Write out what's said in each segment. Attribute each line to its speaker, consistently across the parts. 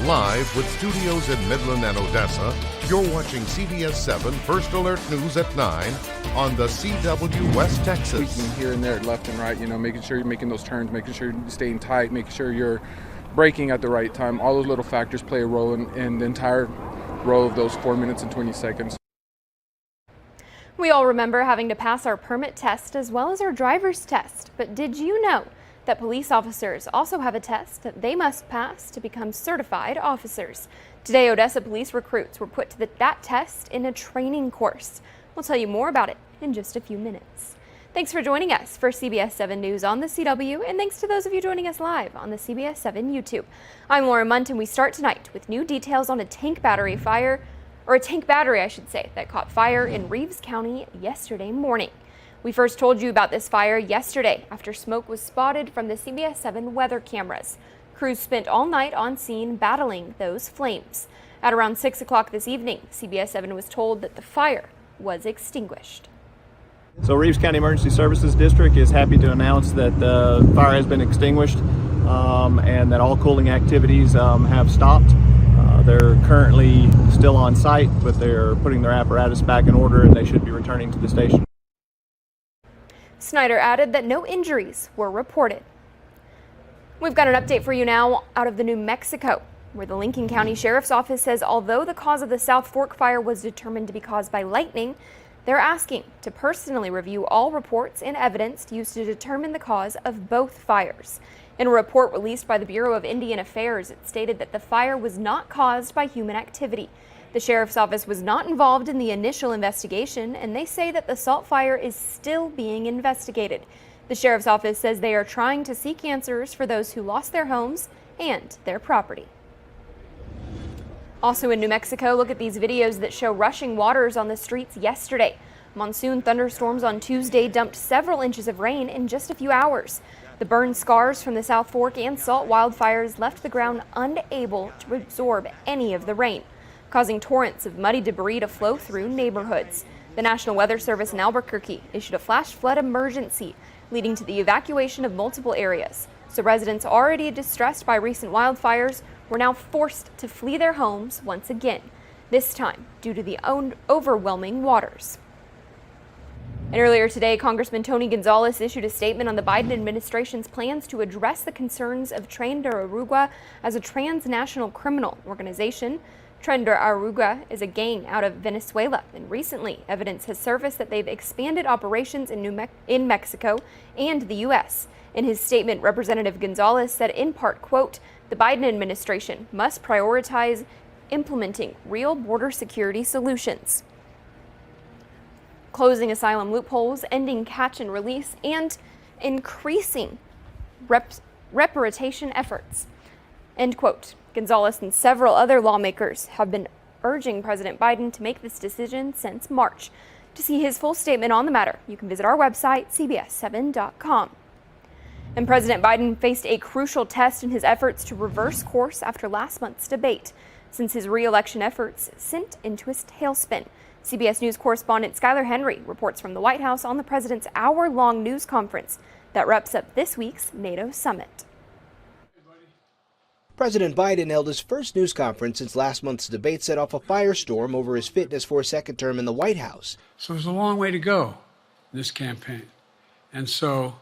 Speaker 1: Live with studios in Midland and Odessa, you're watching CBS7 First Alert News at 9 on the CW West Texas.
Speaker 2: Tweaking here and there, left and right, making sure you're making those turns, making sure you're staying tight, making sure you're braking at the right time. All those little factors play a role in the entire row of those 4 minutes and 20 seconds.
Speaker 3: We all remember having to pass our permit test as well as our driver's test, but did you know that police officers also have a test that they must pass to become certified officers? Today, Odessa police recruits were put to that test in a training course. We'll tell you more about it in just a few minutes. Thanks for joining us for CBS7 News on the CW, and thanks to those of you joining us live on the CBS7 YouTube. I'm Laura Munt, and we start tonight with new details on a tank battery, that caught fire in Reeves County yesterday morning. We first told you about this fire yesterday after smoke was spotted from the CBS7 weather cameras. Crews spent all night on scene battling those flames. At around 6 o'clock this evening, CBS7 was told that the fire was extinguished.
Speaker 4: So Reeves County Emergency Services District is happy to announce that the fire has been extinguished and that all cooling activities have stopped. They're currently still on site, but they're putting their apparatus back in order and they should be returning to the station.
Speaker 3: Snyder added that no injuries were reported. We've got an update for you now out of the New Mexico, where the Lincoln County Sheriff's Office says although the cause of the South Fork fire was determined to be caused by lightning, they're asking to personally review all reports and evidence used to determine the cause of both fires. In a report released by the Bureau of Indian Affairs, it stated that the fire was not caused by human activity. The Sheriff's Office was not involved in the initial investigation, and they say that the salt fire is still being investigated. The Sheriff's Office says they are trying to seek answers for those who lost their homes and their property. Also in New Mexico, look at these videos that show rushing waters on the streets yesterday. Monsoon thunderstorms on Tuesday dumped several inches of rain in just a few hours. The burn scars from the South Fork and salt wildfires left the ground unable to absorb any of the rain, causing torrents of muddy debris to flow through neighborhoods. The National Weather Service in Albuquerque issued a flash flood emergency, leading to the evacuation of multiple areas. So residents already distressed by recent wildfires were now forced to flee their homes once again, this time due to the overwhelming waters. And earlier today, Congressman Tony Gonzalez issued a statement on the Biden administration's plans to address the concerns of Tren de Aragua as a transnational criminal organization. Tren de Aragua is a gang out of Venezuela, and recently evidence has surfaced that they've expanded operations in Mexico and the U.S. In his statement, Representative Gonzalez said in part, quote, "The Biden administration must prioritize implementing real border security solutions, closing asylum loopholes, ending catch and release, and increasing repatriation efforts," end quote. Gonzalez and several other lawmakers have been urging President Biden to make this decision since March. To see his full statement on the matter, you can visit our website, CBS7.com. And President Biden faced a crucial test in his efforts to reverse course after last month's debate, since his re-election efforts sent into a tailspin. CBS News correspondent Skylar Henry reports from the White House on the president's hour-long news conference that wraps up this week's NATO summit.
Speaker 5: President Biden held his first news conference since last month's debate set off a firestorm over his fitness for a second term in the White House.
Speaker 6: So there's a long way to go in this campaign. And so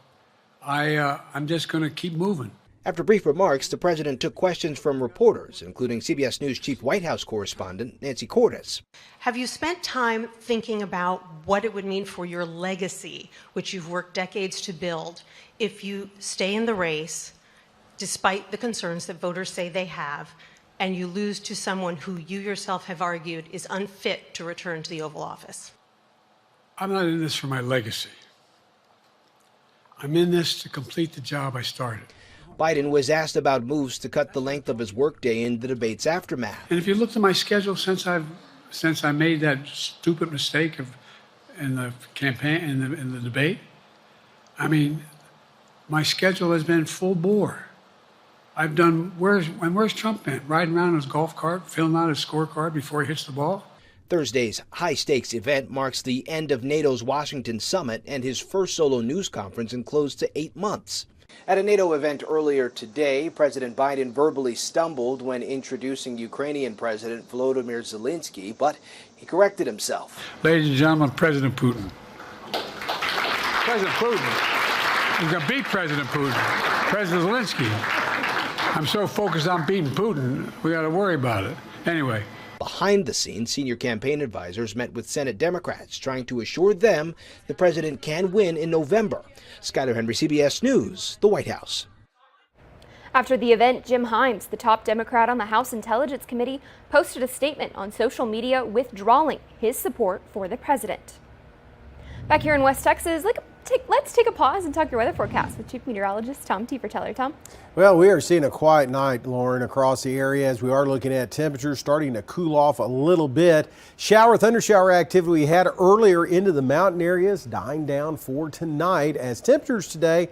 Speaker 6: I'm just going to keep moving.
Speaker 5: After brief remarks, the president took questions from reporters, including CBS News chief White House correspondent Nancy Cordes.
Speaker 7: Have you spent time thinking about what it would mean for your legacy, which you've worked decades to build, if you stay in the race, despite the concerns that voters say they have, and you lose to someone who you yourself have argued is unfit to return to the Oval Office?
Speaker 6: I'm not in this for my legacy. I'm in this to complete the job I started.
Speaker 5: Biden was asked about moves to cut the length of his workday in the debate's aftermath.
Speaker 6: And if you look at my schedule since I made that stupid mistake in the campaign, in the debate, I mean, my schedule has been full bore. I've done, where's Trump been? Riding around in his golf cart, filling out his scorecard before he hits the ball?
Speaker 5: Thursday's high-stakes event marks the end of NATO's Washington summit and his first solo news conference in close to 8 months. At a NATO event earlier today, President Biden verbally stumbled when introducing Ukrainian President Volodymyr Zelensky, but he corrected himself.
Speaker 6: Ladies and gentlemen, President Putin. President Putin. We're going to beat President Putin. President Zelensky. I'm so focused on beating Putin, we got to worry about it. Anyway.
Speaker 5: Behind the scenes, senior campaign advisors met with Senate Democrats, trying to assure them the president can win in November. Skyler Henry, CBS News, the White House.
Speaker 3: After the event, Jim Himes, the top Democrat on the House Intelligence Committee, posted a statement on social media withdrawing his support for the president. Back here in West Texas, let's take a pause and talk your weather forecast with Chief Meteorologist Tom Teeferteller. Tom?
Speaker 8: Well, we are seeing a quiet night, Lauren, across the area as we are looking at temperatures starting to cool off a little bit. Thundershower activity we had earlier into the mountain areas dying down for tonight as temperatures today,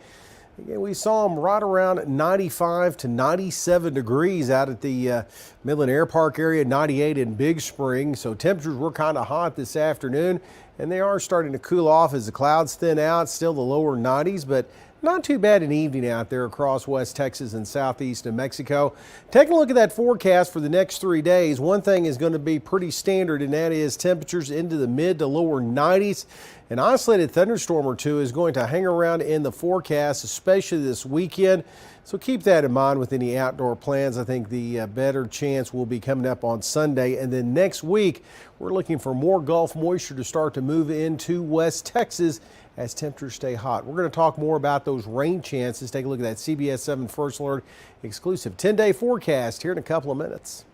Speaker 8: again, we saw them right around 95 to 97 degrees out at the Midland Air Park area, 98 in Big Spring. So temperatures were kind of hot this afternoon, and they are starting to cool off as the clouds thin out, still the lower 90s, but not too bad an evening out there across West Texas and southeast New Mexico. Taking a look at that forecast for the next 3 days, one thing is going to be pretty standard, and that is temperatures into the mid to lower 90s. An isolated thunderstorm or two is going to hang around in the forecast, especially this weekend. So keep that in mind with any outdoor plans. I think the better chance will be coming up on Sunday. And then next week, we're looking for more Gulf moisture to start to move into West Texas as temperatures stay hot. We're going to talk more about those rain chances. Take a look at that CBS7 First Alert exclusive 10-day forecast here in a couple of minutes.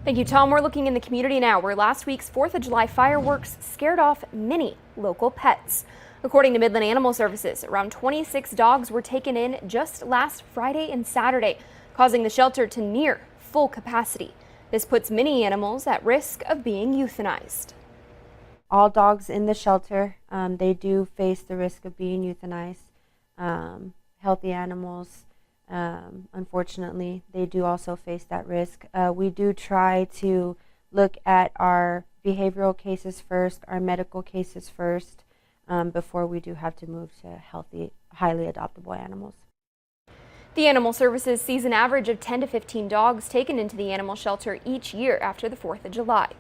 Speaker 3: Thank you, Tom. We're looking in the community now where last week's 4th of July fireworks scared off many local pets. According to Midland Animal Services, around 26 dogs were taken in just last Friday and Saturday, causing the shelter to near full capacity. This puts many animals at risk of being euthanized.
Speaker 9: All dogs in the shelter, they do face the risk of being euthanized. Healthy animals, unfortunately, they do also face that risk. We do try to look at our behavioral cases first, our medical cases first, before we do have to move to healthy, highly adoptable animals.
Speaker 3: The Animal Services sees an average of 10 to 15 dogs taken into the animal shelter each year after the 4th of July.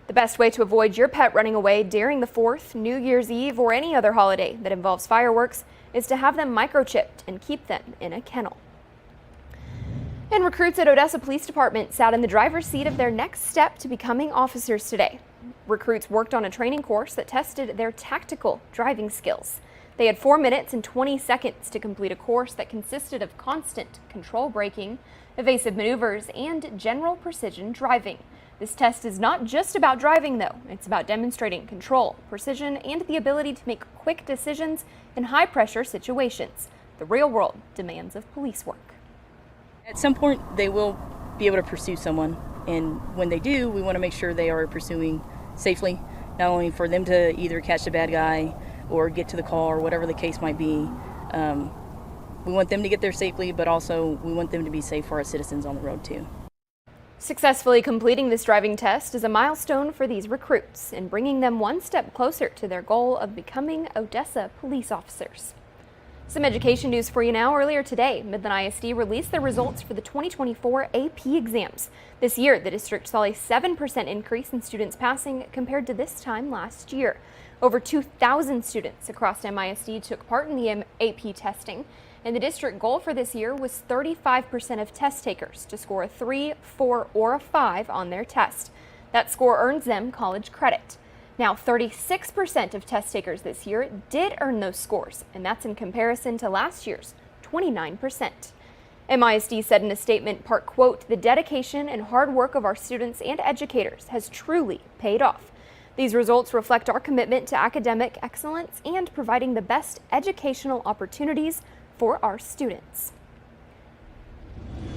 Speaker 3: The best way to avoid your pet running away during the 4th, New Year's Eve, or any other holiday that involves fireworks is to have them microchipped and keep them in a kennel. And recruits at Odessa Police Department sat in the driver's seat of their next step to becoming officers today. Recruits worked on a training course that tested their tactical driving skills. They had 4 minutes and 20 seconds to complete a course that consisted of constant control braking, evasive maneuvers, and general precision driving. This test is not just about driving, though. It's about demonstrating control, precision, and the ability to make quick decisions in high-pressure situations. The real world demands of police work.
Speaker 10: At some point, they will be able to pursue someone, and when they do, we want to make sure they are pursuing safely, not only for them to either catch the bad guy or get to the car, or whatever the case might be. We want them to get there safely, but also we want them to be safe for our citizens on the road, too.
Speaker 3: Successfully completing this driving test is a milestone for these recruits and bringing them one step closer to their goal of becoming Odessa police officers. Some education news for you now. Earlier today, Midland ISD released the results for the 2024 AP exams. This year, the district saw a 7% increase in students passing compared to this time last year. Over 2,000 students across MISD took part in the AP testing, and the district goal for this year was 35% of test takers to score a 3, 4, or a 5 on their test. That score earns them college credit. Now, 36% of test takers this year did earn those scores, and that's in comparison to last year's 29%. MISD said in a statement, part quote, "The dedication and hard work of our students and educators has truly paid off. These results reflect our commitment to academic excellence and providing the best educational opportunities for our students."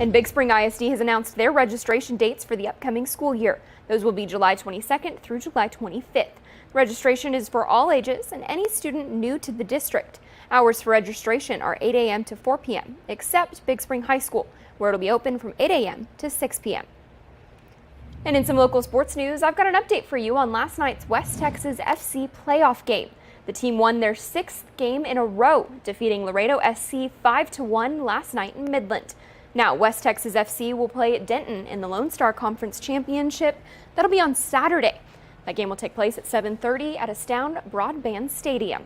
Speaker 3: And Big Spring ISD has announced their registration dates for the upcoming school year. Those will be July 22nd through July 25th. Registration is for all ages and any student new to the district. Hours for registration are 8 a.m. to 4 p.m., except Big Spring High School, where it'll be open from 8 a.m. to 6 p.m. And in some local sports news, I've got an update for you on last night's West Texas FC playoff game. The team won their 6th game in a row, defeating Laredo SC 5-1 last night in Midland. Now, West Texas FC will play at Denton in the Lone Star Conference Championship. That'll be on Saturday. That game will take place at 7:30 at Astound Broadband Stadium.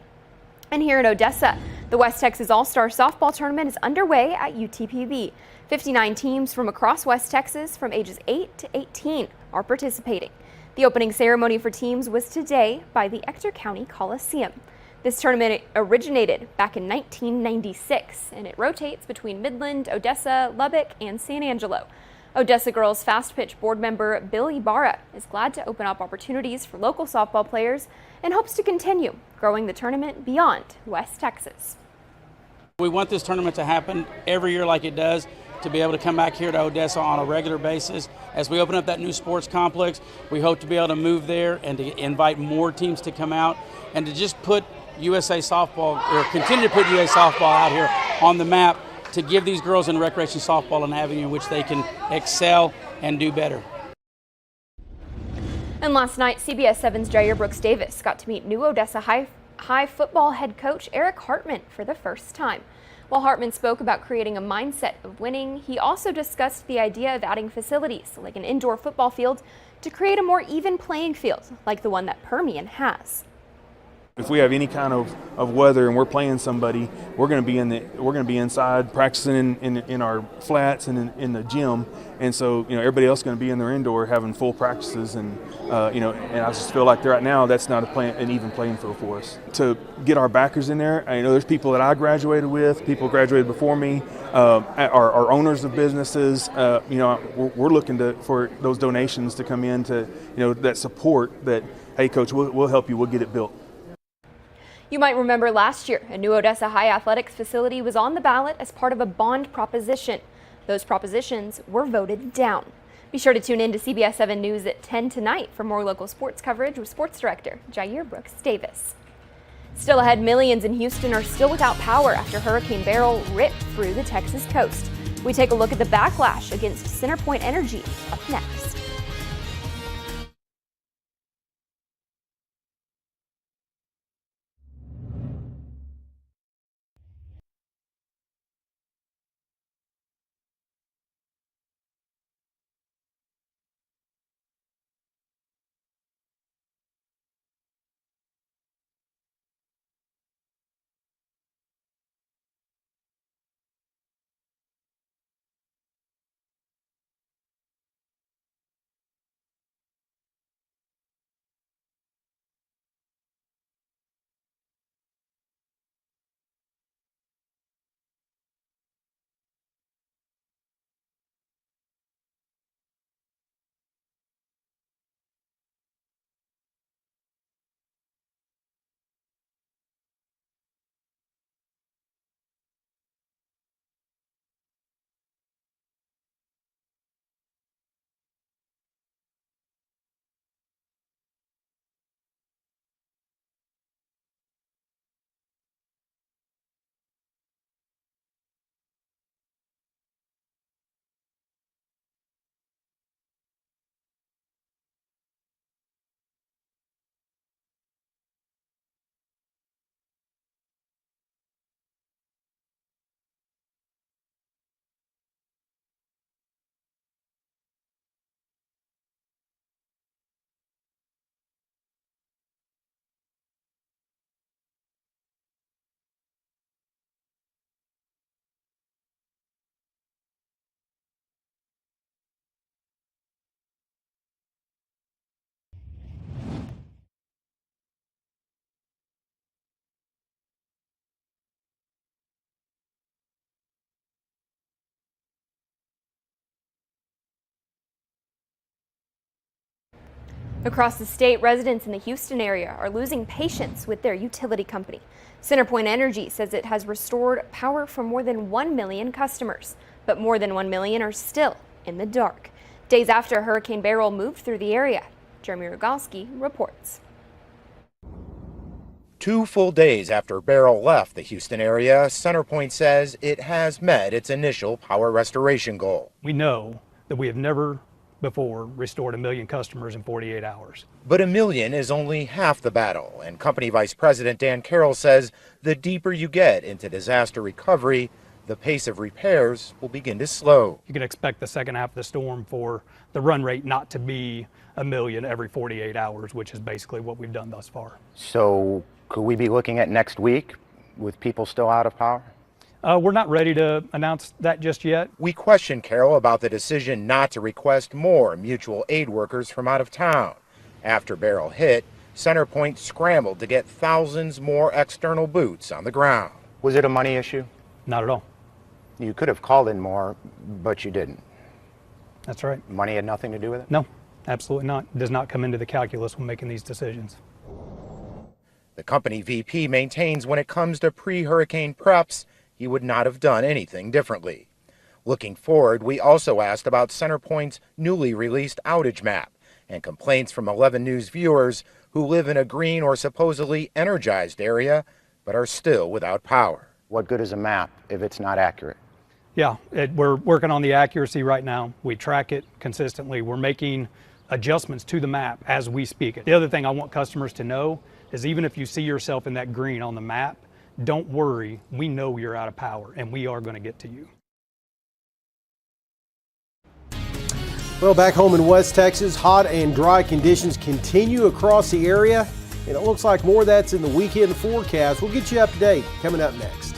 Speaker 3: And here in Odessa, the West Texas All-Star Softball Tournament is underway at UTPB. 59 teams from across West Texas from ages 8 to 18 are participating. The opening ceremony for teams was today by the Ector County Coliseum. This tournament originated back in 1996, and it rotates between Midland, Odessa, Lubbock, and San Angelo. Odessa Girls Fast Pitch board member Bill Ibarra is glad to open up opportunities for local softball players and hopes to continue growing the tournament beyond West Texas.
Speaker 11: We want this tournament to happen every year like it does, to be able to come back here to Odessa on a regular basis. As we open up that new sports complex, we hope to be able to move there and to invite more teams to come out and to just put USA softball, or continue to put USA softball out here on the map, to give these girls in recreation softball an avenue in which they can excel and do better.
Speaker 3: And last night, CBS7's Jair Brooks Davis got to meet new Odessa High football head coach Eric Hartman for the first time. While Hartman spoke about creating a mindset of winning, he also discussed the idea of adding facilities like an indoor football field to create a more even playing field like the one that Permian has.
Speaker 12: If we have any kind of weather and we're playing somebody, we're going to be inside practicing in our flats and in the gym, and so everybody else is going to be in their indoor having full practices, and and I just feel like right now that's not an even playing field for us. To get our backers in there, there's people that I graduated with, people graduated before me, our owners of businesses. We're looking for those donations to come in to that support. That hey, coach, we'll help you, we'll get it built.
Speaker 3: You might remember last year, a new Odessa High athletics facility was on the ballot as part of a bond proposition. Those propositions were voted down. Be sure to tune in to CBS7 News at 10 tonight for more local sports coverage with sports director Jair Brooks Davis. Still ahead, millions in Houston are still without power after Hurricane Beryl ripped through the Texas coast. We take a look at the backlash against CenterPoint Energy up next. Across the state, residents in the Houston area are losing patience with their utility company. CenterPoint Energy says it has restored power for more than 1 million customers, but more than 1 million are still in the dark. Days after Hurricane Beryl moved through the area, Jeremy Rogalski reports.
Speaker 13: 2 full days after Beryl left the Houston area, CenterPoint says it has met its initial power restoration goal.
Speaker 14: We know that we have never before restored 1 million customers in 48 hours.
Speaker 13: But 1 million is only half the battle, and Company Vice President Dan Carroll says the deeper you get into disaster recovery, the pace of repairs will begin to slow.
Speaker 14: You can expect the second half of the storm for the run rate not to be 1 million every 48 hours, which is basically what we've done thus far.
Speaker 15: So could we be looking at next week with people still out of power?
Speaker 14: We're not ready to announce that just yet.
Speaker 13: We questioned Carroll about the decision not to request more mutual aid workers from out of town. After Beryl hit, CenterPoint scrambled to get thousands more external boots on the ground.
Speaker 15: Was it a money issue?
Speaker 14: Not at all.
Speaker 15: You could have called in more, but you didn't.
Speaker 14: That's right.
Speaker 15: Money had nothing to do with it?
Speaker 14: No, absolutely not. It does not come into the calculus when making these decisions.
Speaker 13: The company VP maintains when it comes to pre-hurricane preps, he would not have done anything differently. Looking forward, we also asked about CenterPoint's newly released outage map and complaints from 11 News viewers who live in a green or supposedly energized area but are still without power.
Speaker 15: What good is a map if it's not accurate?
Speaker 14: Yeah, we're working on the accuracy right now. We track it consistently. We're making adjustments to the map as we speak. The other thing I want customers to know is even if you see yourself in that green on the map, don't worry, we know you're out of power and we are going to get to you.
Speaker 8: Well, back home in West Texas, hot and dry conditions continue across the area, and it looks like more of that's in the weekend forecast. We'll get you up to date coming up next.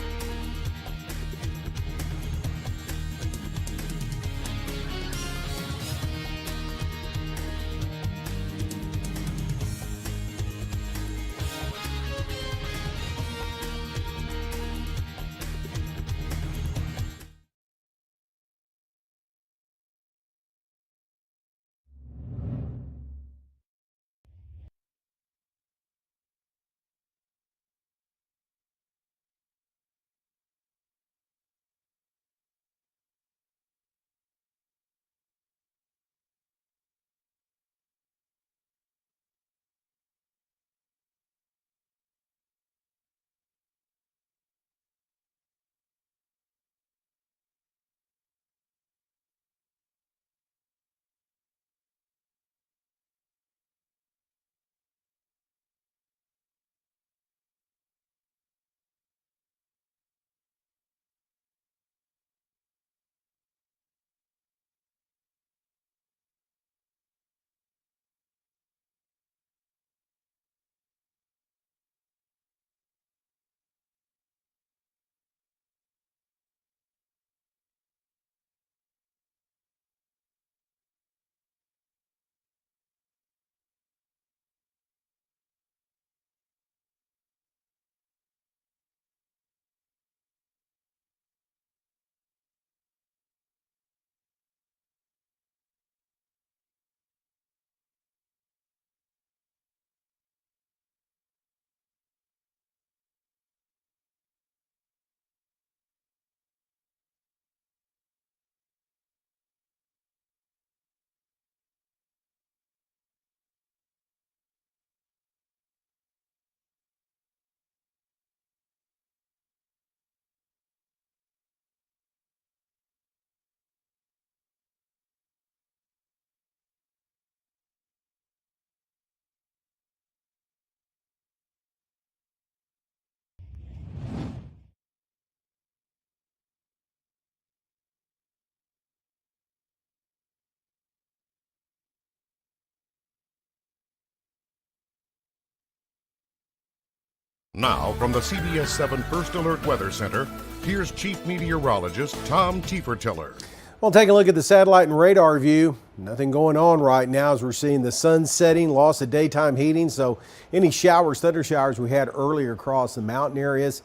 Speaker 1: Now, from the CBS7 First Alert Weather Center, here's Chief Meteorologist Tom Tiefertiller.
Speaker 8: Well, take a look at the satellite and radar view. Nothing going on right now as we're seeing the sun setting, loss of daytime heating. So any showers, thunder showers we had earlier across the mountain areas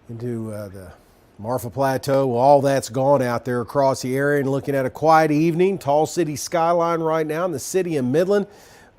Speaker 8: into the Marfa Plateau, well, all that's gone out there across the area. And looking at a quiet evening, tall city skyline right now in the city of Midland.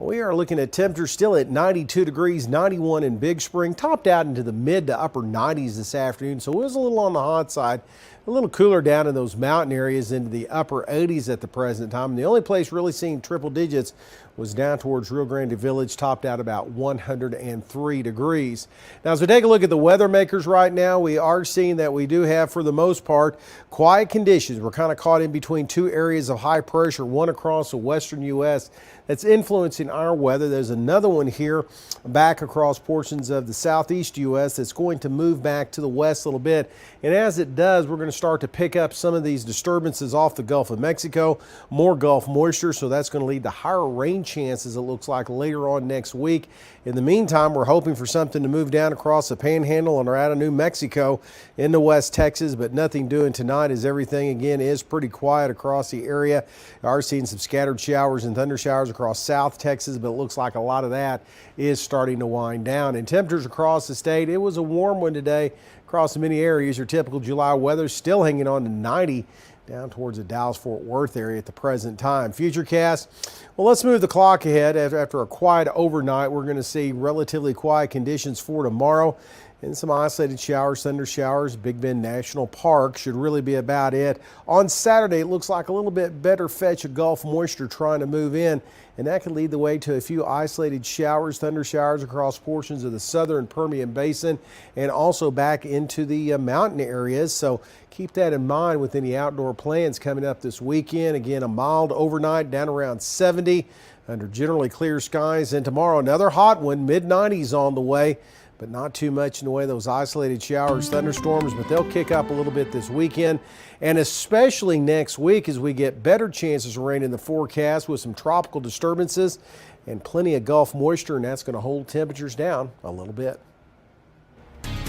Speaker 8: We are looking at temperatures still at 92 degrees, 91 in Big Spring, topped out into the mid to upper 90s this afternoon. So it was a little on the hot side. A little cooler down in those mountain areas into the upper 80s at the present time. And the only place really seeing triple digits was down towards Rio Grande Village, topped out about 103 degrees. Now, as we take a look at the weather makers right now, we are seeing that we do have, for the most part, quiet conditions. We're kind of caught in between two areas of high pressure, one across the western U.S. that's influencing our weather. There's another one here back across portions of the southeast U.S. that's going to move back to the west a little bit. And as it does, we're going to start to pick up some of these disturbances off the Gulf of Mexico, more Gulf moisture, so that's going to lead to higher rain chances, it looks like, later on next week. In the meantime, we're hoping for something to move down across the Panhandle and out of New Mexico into West Texas, but nothing doing tonight as everything again is pretty quiet across the area. We are seeing some scattered showers and thunder showers across South Texas, but it looks like a lot of that is starting to wind down. And temperatures across the state, it was a warm one today across many areas. Your typical July weather still hanging on to 90 down towards the Dallas-Fort Worth area at the present time. Futurecast, well, let's move the clock ahead. After a quiet overnight, we're going to see relatively quiet conditions for tomorrow and some isolated showers, thunder showers. Big Bend National Park should really be about it. On Saturday, it looks like a little bit better fetch of Gulf moisture trying to move in, and that could lead the way to a few isolated showers, thunder showers across portions of the southern Permian Basin and also back into the mountain areas. So keep that in mind with any outdoor plans coming up this weekend. Again, a mild overnight down around 70 under generally clear skies. And tomorrow, another hot one, mid-90s on the way, but not too much in the way of those isolated showers, thunderstorms, but they'll kick up a little bit this weekend, and especially next week as we get better chances of rain in the forecast with some tropical disturbances and plenty of Gulf moisture, and that's going to hold temperatures down a little bit.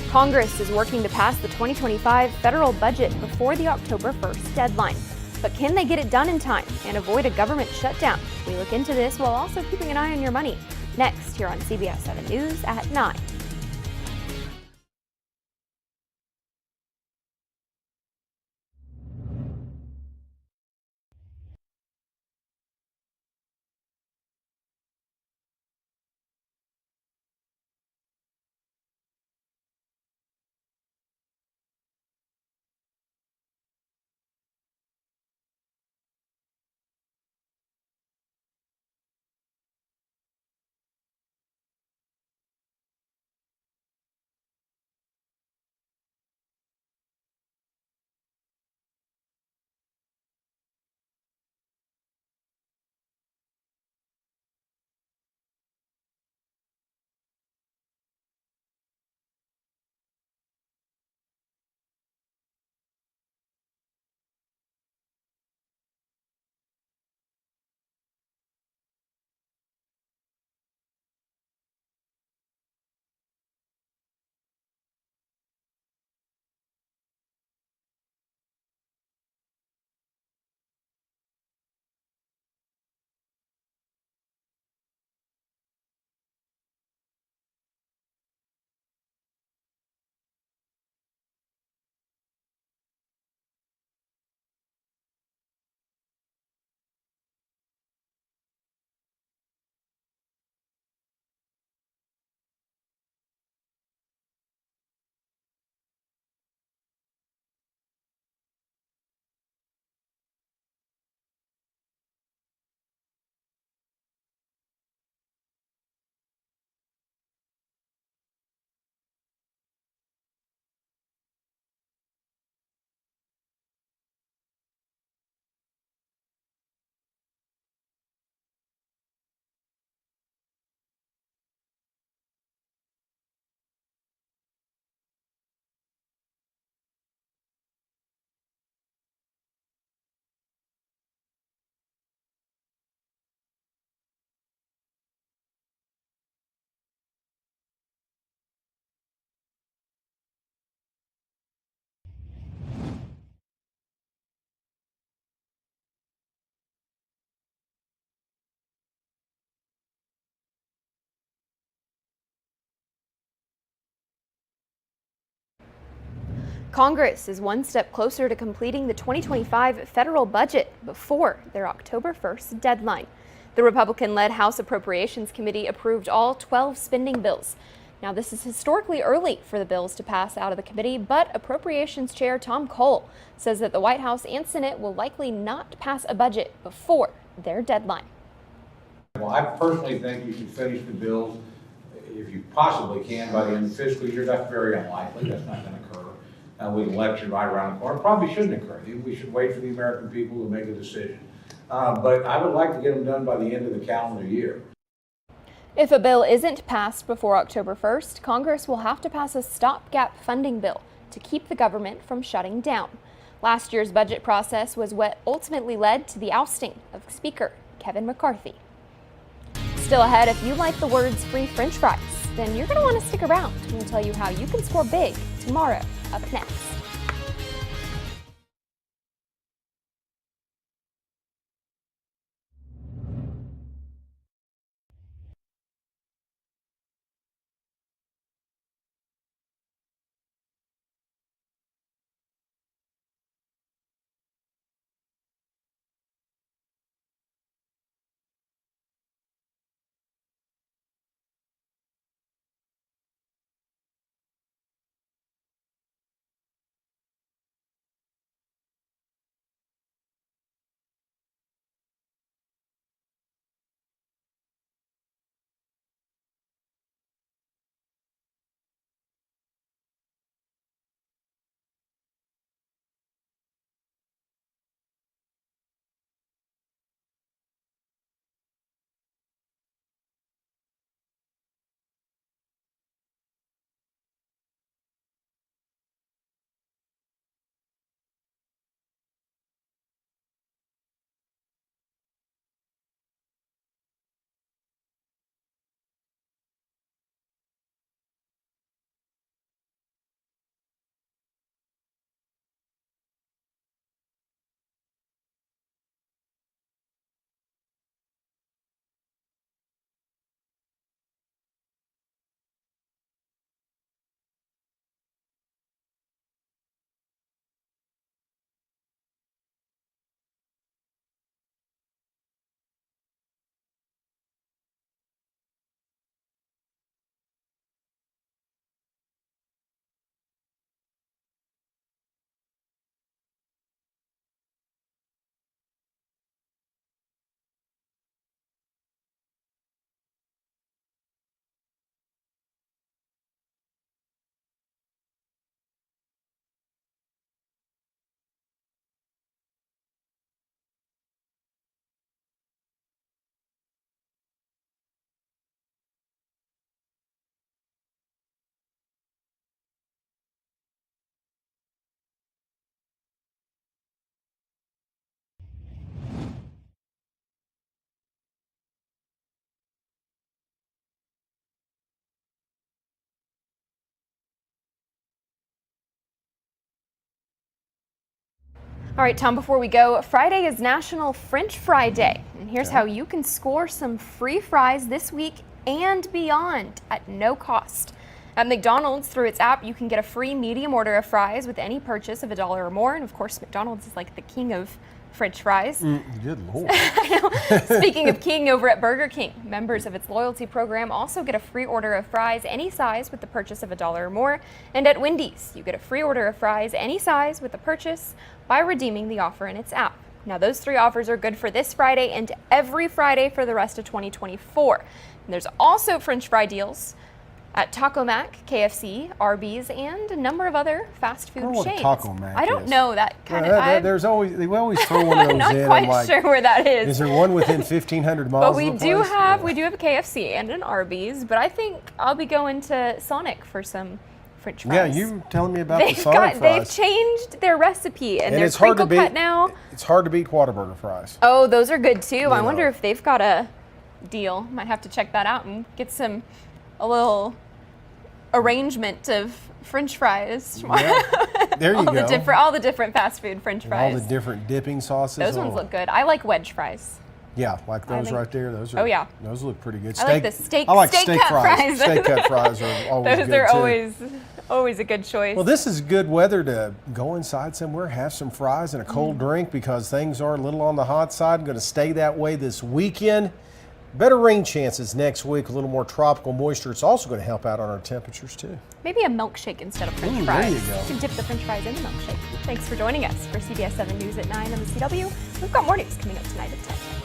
Speaker 3: Congress is working to pass the 2025 federal budget before the October 1st deadline. But can they get it done in time and avoid a government shutdown? We look into this while also keeping an eye on your money. Next, here on CBS 7 News at 9. Congress is one step closer to completing the 2025 federal budget before their October 1st deadline. The Republican-led House Appropriations Committee approved all 12 spending bills. Now, this is historically early for the bills to pass out of the committee, but Appropriations Chair Tom Cole says that the White House and Senate will likely not pass a budget before their deadline.
Speaker 16: Well, I personally think you should finish the bills if you possibly can by the end of the fiscal year. That's very unlikely. That's not going to occur. With an election right around the corner, probably shouldn't occur. We should wait for the American people to make a decision. But I would like to get them done by the end of the calendar year.
Speaker 3: If a bill isn't passed before October 1st, Congress will have to pass a stopgap funding bill to keep the government from shutting down. Last year's budget process was what ultimately led to the ousting of Speaker Kevin McCarthy. Still ahead, if you like the words free French fries, then you're going to want to stick around. We'll tell you how you can score big tomorrow, up next. All right, Tom, before we go, Friday is National French Fry Day. And here's how you can score some free fries this week and beyond at no cost. At McDonald's, through its app, you can get a free medium order of fries with any purchase of $1 or more. And of course, McDonald's is like the king of French fries.
Speaker 8: Good Lord.
Speaker 3: I know. Speaking of king, over at Burger King, members of its loyalty program also get a free order of fries any size with the purchase of $1 or more. And at Wendy's, you get a free order of fries any size with the purchase by redeeming the offer in its app. Now, those three offers are good for this Friday and every Friday for the rest of 2024. And there's also French fry deals at Taco Mac, KFC, Arby's, and a number of other fast food chains.
Speaker 8: Taco Mac
Speaker 3: I don't know that kind of.
Speaker 8: There's always they always throw one of those
Speaker 3: I'm
Speaker 8: in.
Speaker 3: not quite sure where that is.
Speaker 8: Is there one within 1,500 miles?
Speaker 3: But we
Speaker 8: of the
Speaker 3: do
Speaker 8: place?
Speaker 3: have a KFC and an Arby's. But I think I'll be going to Sonic for some French fries.
Speaker 8: Yeah, you were telling me about the Sonic fries.
Speaker 3: They've changed their recipe and they're crinkle cut now.
Speaker 8: It's hard to beat Whataburger fries.
Speaker 3: Oh, those are good too. I wonder if they've got a deal. Might have to check that out and get a little arrangement of French fries.
Speaker 8: Yeah. There you go.
Speaker 3: All the different fast food French fries.
Speaker 8: All the different dipping sauces.
Speaker 3: Those ones look good. I like wedge fries.
Speaker 8: Yeah, like those right there. Those are.
Speaker 3: Oh yeah.
Speaker 8: Those look pretty good.
Speaker 3: I like the steak.
Speaker 8: I like
Speaker 3: steak cut fries.
Speaker 8: Steak cut fries are always good
Speaker 3: Those are
Speaker 8: too.
Speaker 3: always a good choice.
Speaker 8: Well, this is good weather to go inside somewhere, have some fries and a cold drink because things are a little on the hot side. Going to stay that way this weekend. Better rain chances next week, a little more tropical moisture. It's also going to help out on our temperatures too.
Speaker 3: Maybe a milkshake instead of French
Speaker 8: Ooh,
Speaker 3: fries.
Speaker 8: there you go.
Speaker 3: You can dip the French fries in the milkshake. Thanks for joining us for CBS 7 News at 9 on the CW. We've got more news coming up tonight at 10.